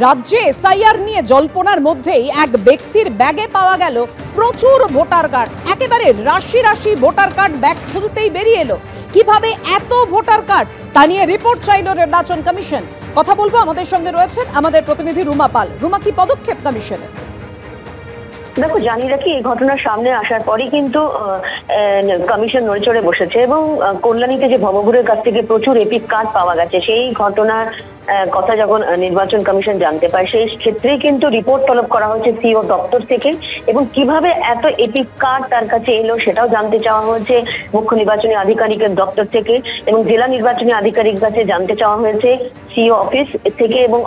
রাজ্যে এসআইআর নিয়ে জল্পনার মধ্যেই এক ব্যক্তির ব্যাগে পাওয়া গেল প্রচুর ভোটার কার্ড। একেবারে রাশি রাশি ভোটার কার্ড ব্যাগ খুলতেই বেরিয়ে এলো। কিভাবে এত ভোটার কার্ড তা নিয়ে রিপোর্ট চাইল নির্বাচন কমিশন। কথা বলবো, আমাদের সঙ্গে রয়েছেন আমাদের প্রতিনিধি রুমা পাল। রুমা, কি পদক্ষেপ কমিশনের? দেখো, জানি রাখি এই ঘটনার সামনে আসার পরই কিন্তু কমিশন নড়েচড়ে বসেছে এবং কল্যাণীতে যে ভবঘুরের কাছ থেকে প্রচুর এপিক কার্ড পাওয়া গেছে সেই ঘটনার কথা যখন নির্বাচন কমিশন জানতে পায়, সেই ক্ষেত্রেই কিন্তু রিপোর্ট তলব করা হয়েছে সিও দপ্তর থেকে। এবং কিভাবে এত এপিক কার্ড তার কাছে এলো সেটাও জানতে চাওয়া হয়েছে মুখ্য নির্বাচনী আধিকারিকের দপ্তর থেকে, এবং জেলা নির্বাচনী আধিকারিক কাছে জানতে চাওয়া হয়েছে সিও অফিস থেকে। এবং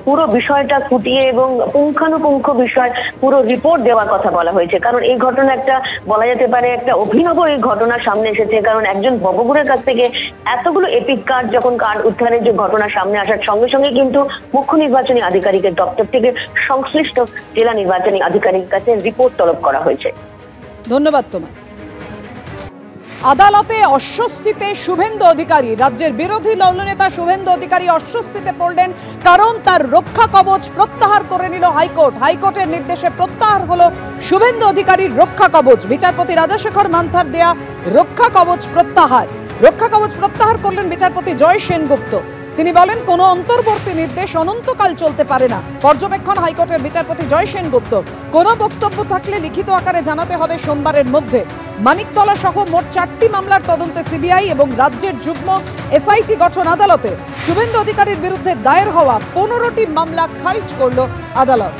পুরো বিষয়টা খুঁটিয়ে এবং পুঙ্খানুপুঙ্খ বিষয় পুরো রিপোর্ট দেওয়ার কথা বলা হয়েছে। কারণ এই ঘটনা একটা বলা যেতে পারে একটা অভিনব এই ঘটনার সামনে এসেছে। কারণ একজন ভবঘুরের কাছ থেকে এতগুলো এপিক কার্ড যখন কার্ড উদ্ধারের যে ঘটনা সামনে আসার সঙ্গে সঙ্গে কিন্তু মুখ্য নির্বাচনী আধিকারিকের দপ্তর থেকে সংশ্লিষ্ট জেলা নির্বাচনী আধিকারিকের কাছে রিপোর্ট তলব করা হয়েছে। ধন্যবাদ তোমার। আদালতে অস্বস্তিতে শুভেন্দু অধিকারী। রাজ্যের বিরোধী দলনেতা শুভেন্দু অধিকারী অস্বস্তিতে পড়লেন, কারণ তার রক্ষা কবচ প্রত্যাহার করে নিল হাইকোর্ট। হাইকোর্টের নির্দেশে প্রত্যাহার হলো শুভেন্দু অধিকারীর রক্ষা কবচ। বিচারপতি রাজাশেখর মান্থার দেয়া রক্ষা কবচ প্রত্যাহার। রক্ষা কবচ প্রত্যাহার করলেন বিচারপতি জয় সেনগুপ্ত। তিনি বলেন, কোনো অন্তর্বর্তী নির্দেশ অনন্তকাল চলতে পারে না। পর্যবেক্ষণ হাইকোর্টের বিচারপতি জয় সেনগুপ্ত। কোনো বক্তব্য থাকলে লিখিত আকারে জানাতে হবে সোমবারের মধ্যে। মানিকতলা সহ মোট 4টি মামলার তদন্তে সিবিআই এবং রাজ্যের যুগ্ম এসআইটি গঠন আদালতে শুভেন্দু অধিকারীর বিরুদ্ধে দায়ের হওয়া 15টি মামলা খারিজ করল আদালত।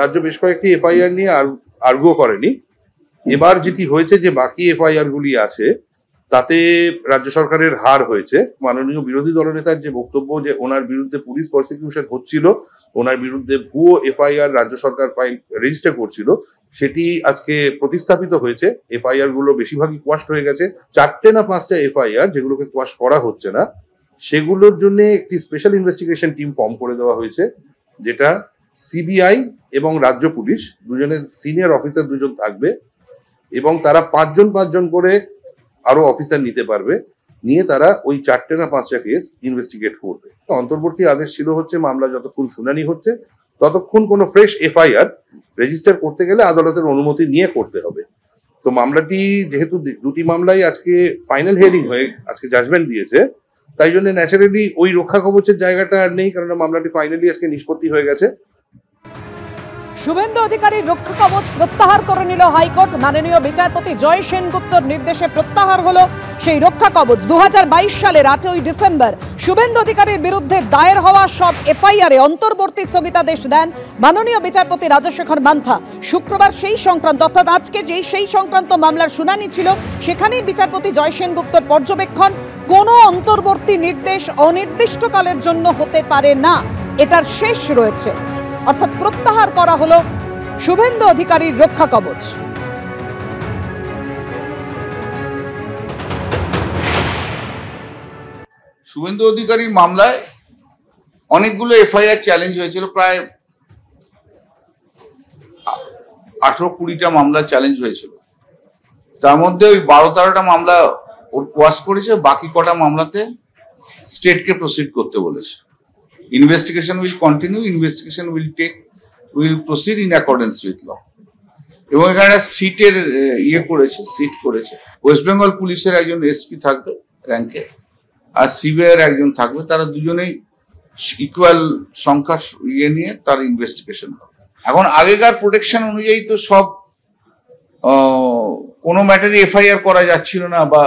রাজ্য বেশ কয়েকটি এফআইআর নিয়ে আর্গুও করেনি। এবার যেটি হয়েছে যে বাকি এফআইআর গুলি আছে তাতে রাজ্য সরকারের হার হয়েছে। মাননীয় বিরোধী দলনেতার যে বক্তব্য যে ওনার বিরুদ্ধে পুলিশ প্রসিকিউশন হচ্ছিল, ওনার বিরুদ্ধে ভুয়ো এফআইআর রাজ্য সরকার ফাইল রেজিস্টার করছিল, সেটি আজকে প্রতিস্থাপিত হয়েছে। এফআইআর গুলো বেশিরভাগই কোয়াশ হয়ে গেছে। 4টে না 5টা এফআইআর যেগুলোকে কোয়াশ করা হচ্ছে না, সেগুলোর জন্য একটি স্পেশাল ইনভেস্টিগেশন টিম ফর্ম করে দেওয়া হয়েছে, যেটা সিবিআই এবং রাজ্য পুলিশ দুজনের সিনিয়র অফিসার দুজন থাকবে, এবং তারা 5জন করে আরো অফিসার নিতে পারবে। নিয়ে তারা ওই 4টে না 5টা কেস ইনভেস্টিগেট করবে। অন্তর্বর্তী আদেশ ছিল হচ্ছে মামলা যতক্ষণ শুনানি হচ্ছে ততক্ষণ কোনো ফ্রেশ এফআইআর রেজিস্টার করতে গেলে আদালতের অনুমতি নিয়ে করতে হবে। তো মামলাটি যেহেতু দুটি মামলাই আজকে ফাইনাল হিয়ারিং হয়ে আজকে জাজমেন্ট দিয়েছে, তাই জন্য ন্যাচারালি ওই রক্ষা কবচের জায়গাটা আর নেই, কারণ মামলাটি ফাইনালি আজকে নিষ্পত্তি হয়ে গেছে। শুভেন্দু অধিকারীর রক্ষা কবচ প্রত্যাহার করে নিল হাইকোর্ট। মাননীয় বিচারপতি জয় সেনগুপ্তর নির্দেশে প্রত্যাহার হলো সেই রক্ষা কবচ। 2022 সালের 8ই ডিসেম্বর শুভেন্দু অধিকারীর বিরুদ্ধে দায়ের হওয়া সব এফআইআরে অন্তর্বর্তী স্থগিতাদেশ দেন মাননীয় বিচারপতি রাজাশেখর মান্থা। শুক্রবার সেই সংক্রান্ত, অর্থাৎ আজকে সেই সংক্রান্ত মামলার শুনানি ছিল, সেখানেই বিচারপতি জয় সেনগুপ্তর পর্যবেক্ষণ, কোনো অন্তর্বর্তী নির্দেশ অনির্দিষ্টকালের জন্য হতে পারে না, এটার শেষ রয়েছে। অর্থাৎ প্রত্যাহার করা হলো শুভেন্দু অধিকারীর রক্ষা কবচ। শুভেন্দু অধিকারীর মামলায় অনেকগুলো এফআইআর চ্যালেঞ্জ হয়েছিল, প্রায় 18-20টা মামলা চ্যালেঞ্জ হয়েছিল। তার মধ্যে ওই 12-13টা মামলা ওর কোয়াশ করেছে, বাকি কটা মামলাতে স্টেটকে প্রসিড করতে বলেছে। Investigation will continue, investigation will proceed in accordance with law. এবং এখানে সিটের সিট করেছে। ওয়েস্ট বেঙ্গল পুলিশের একজন এসপি থাকবে র্যাঙ্কে, আর সিবিআই এর একজন থাকবে। তারা দুজনেই ইকুয়াল সংখ্যা নিয়ে তার ইনভেস্টিগেশন হবে। এখন আগেকার প্রোটেকশন অনুযায়ী তো সব কোনো ম্যাটারে এফআইআর করা যাচ্ছিল না, বা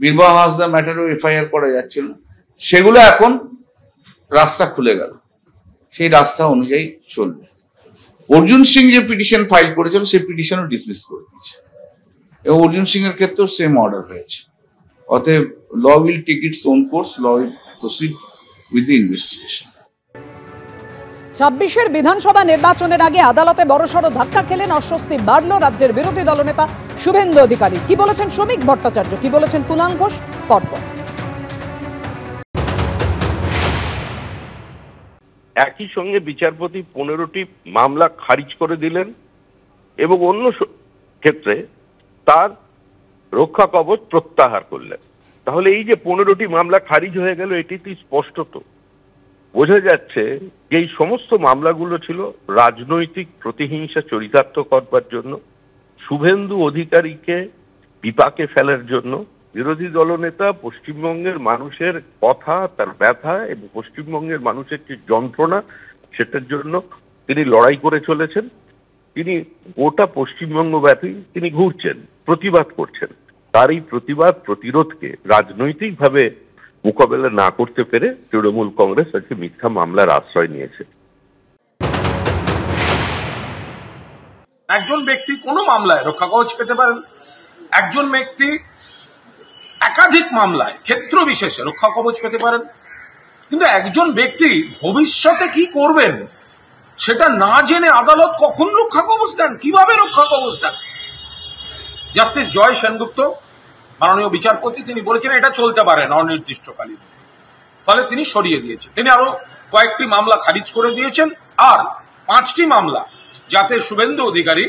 বীরবাহ হাসদা ম্যাটারেও এফআইআর করা যাচ্ছিল না, সেগুলো এখন রাস্তা খুলে গেল, সেই রাস্তা অনুযায়ী চলবে। অর্জুন সিং যে পিটিশন ফাইল করেছিল সেই পিটিশনও ডিসমিস করে দিয়েছে, এবং অর্জুন সিং এর ক্ষেত্রেও সেম অর্ডার হয়েছে। অতএব law will take its own course, law will proceed with the investigation. 26-এর বিধানসভা নির্বাচনের আগে আদালতে বড়সড় ধাক্কা খেলেন, অস্বস্তি বাড়ল রাজ্যের বিরোধী দলনেতা শুভেন্দু অধিকারী। কি বলেছেন শ্রমিক ভট্টাচার্য, কি বলেছেন কুণাল ঘোষ, পরপর। একই সঙ্গে বিচারপতি 15টি মামলা খারিজ করে দিলেন এবং অন্য ক্ষেত্রে তার রক্ষা কবচ প্রত্যাহার করলেন। তাহলে এই যে 15টি মামলা খারিজ হয়ে গেল, এটিতে স্পষ্টত বোঝা যাচ্ছে যে এই সমস্ত মামলাগুলো ছিল রাজনৈতিক প্রতিহিংসা চরিতার্থ করবার জন্য, শুভেন্দু অধিকারীকে বিপাকে ফেলার জন্য। বিরোধী দলনেতা পশ্চিমবঙ্গের মানুষের কথা, তার ব্যথা এবং পশ্চিমবঙ্গের মানুষের যে যন্ত্রণা, সেটার জন্য তিনি লড়াই করে চলেছেন। তিনি গোটা পশ্চিমবঙ্গ ব্যাপী তিনি ঘুরছেন, প্রতিবাদ করছেন। তার এই প্রতিবাদ প্রতিরোধকে রাজনৈতিকভাবে মোকাবেলা না করতে পেরে তৃণমূল কংগ্রেস আজকে মিথ্যা মামলার আশ্রয় নিয়েছে। একজন ব্যক্তি কোনো মামলায় রক্ষা কবচ পেতে পারেন, একজন ব্যক্তি একাধিক মামলায় ক্ষেত্র বিশেষে রক্ষা কবচ পেতে পারেন, কিন্তু একজন ব্যক্তি ভবিষ্যতে কি করবেন সেটা না জেনে আদালত কখন রক্ষা কবচ দেন, কিভাবে রক্ষা কবচ দেন? জাস্টিস জয় সেনগুপ্ত মাননীয় বিচারপতি তিনি বলেছেন এটা চলতে পারে না অনির্দিষ্টকালীন, ফলে তিনি সরিয়ে দিয়েছেন। তিনি আরো কয়েকটি মামলা খারিজ করে দিয়েছেন, আর 5টি মামলা যাতে শুভেন্দু অধিকারী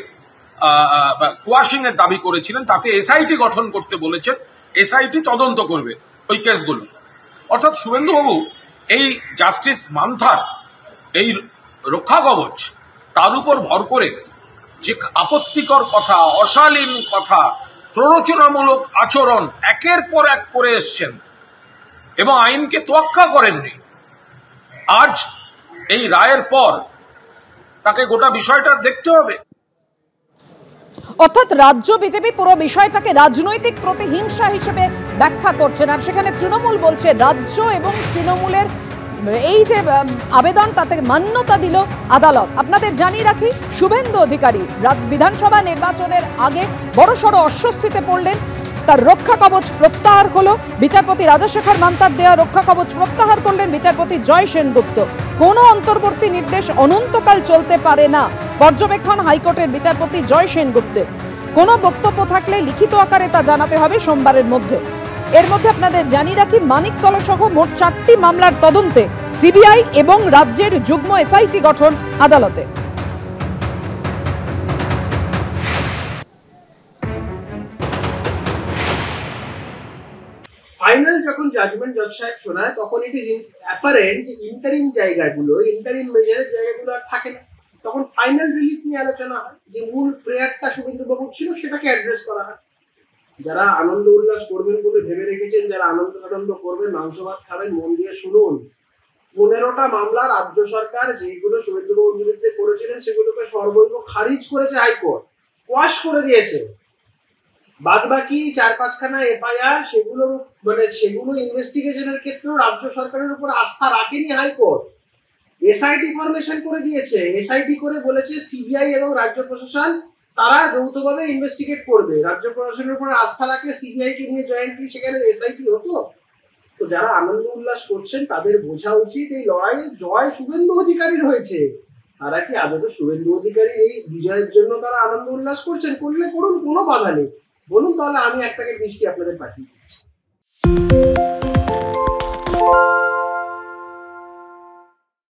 কোয়াশিং এর দাবি করেছিলেন তাতে এসআইটি গঠন করতে বলেছেন, এসআইটি তদন্ত করবে ওই কেসগুলো। অর্থাৎ শুভেন্দুবাবু এই জাস্টিস মান্থার এই রক্ষা কবচ তার উপর ভর করে যে আপত্তিকর কথা, অশালীন কথা, প্ররোচনামূলক আচরণ একের পর এক করে এসছেন এবং আইনকে তোয়াক্কা করেননি। আজ এই রায়ের পর তাকে গোটা বিষয়টা দেখতে হবে। অর্থাৎ রাজ্য বিজেপি পুরো বিষয়টাকে রাজনৈতিক প্রতিহিংসা হিসেবে ব্যাখ্যা করছেন, আর সেখানে তৃণমূল বলছে রাজ্য এবং তৃণমূলের এই যে আবেদন তাতে মান্যতা দিল আদালত। আপনাদের জানিয়ে রাখি, শুভেন্দু অধিকারী বিধানসভা নির্বাচনের আগে বড়সড় অস্বস্তিতে পড়লেন। তার রক্ষা কবচ প্রত্যাহার হলো। বিচারপতি রাজশেখর মান্তার দেওয়া রক্ষা কবচ প্রত্যাহার করলেন বিচারপতি জয় সেনগুপ্ত। কোনো অন্তর্বর্তী নির্দেশ অনন্তকাল চলতে পারে না, পর্যবেক্ষণ হাইকোর্টের বিচারপতি জয় সেনগুপ্তের। কোনো বক্তব্য থাকলে লিখিত আকারে তা জানাতে হবে সোমবারের মধ্যে। এর মধ্যে আপনাদের জানিয়ে রাখি, মানিকতলা সহ মোট 4টি মামলার তদন্তে সিবিআই এবং রাজ্যের যুগ্ম এসআইটি গঠন আদালতে। ফাইনাল যখন জাজমেন্ট জজ সাহেব শোনায় তখন ইট ইজ অ্যাপারেন্ট যে ইন্টারিম জায়গাগুলো, ইন্টারিম মেজারের জায়গাগুলো আর থাকে না। তখন ফাইনাল রিলিফ নিয়ে আলোচনা হয়, যে মূল প্রেয়ারটা শুভেন্দু বাবুর ছিল সেটাকে অ্যাড্রেস করা হয়। যারা আনন্দ উল্লাস করবেন বলে ভেবে রেখেছেন, যারা আনন্দ করবেন, মাংস ভাত খাবেন, মন দিয়ে শুনুন। 15টা মামলা রাজ্য সরকার যেগুলো শুভেন্দু বাবুর বিরুদ্ধে করেছিলেন সেগুলোকে সর্বৈব খারিজ করেছে হাইকোর্ট, ওয়াশ করে দিয়েছে। বাদ বাকি 4-5খানা এফআইআর সেগুলো ইনভেস্টিগেশনের ক্ষেত্রেও রাজ্য সরকারের উপর আস্থা রাখেনি হাইকোর্ট। এসআইটি ফরমেশন করে দিয়েছে, এসআইটি করে বলেছে সিবিআই এবং রাজ্য প্রশাসন তারা যৌথভাবে ইনভেস্টিগেট করবে। রাজ্য প্রশাসনের উপর আস্থা রাখলে সিবিআই কে নিয়ে জয়েন্টলি সেখানে এসআইটি হতো। তো যারা আনন্দ উল্লাস করছেন তাদের বোঝা উচিত এই লড়াইয়ে জয় শুভেন্দু অধিকারীর হয়েছে। তারা কি আদৌ শুভেন্দু অধিকারীর এই বিজয়ের জন্য তারা আনন্দ উল্লাস করছেন? করলে করুন, কোনো বাধা নেই। বলুন, তাহলে আমি 1 প্যাকেট মিষ্টি আপনাদের পাঠিয়ে দিচ্ছি।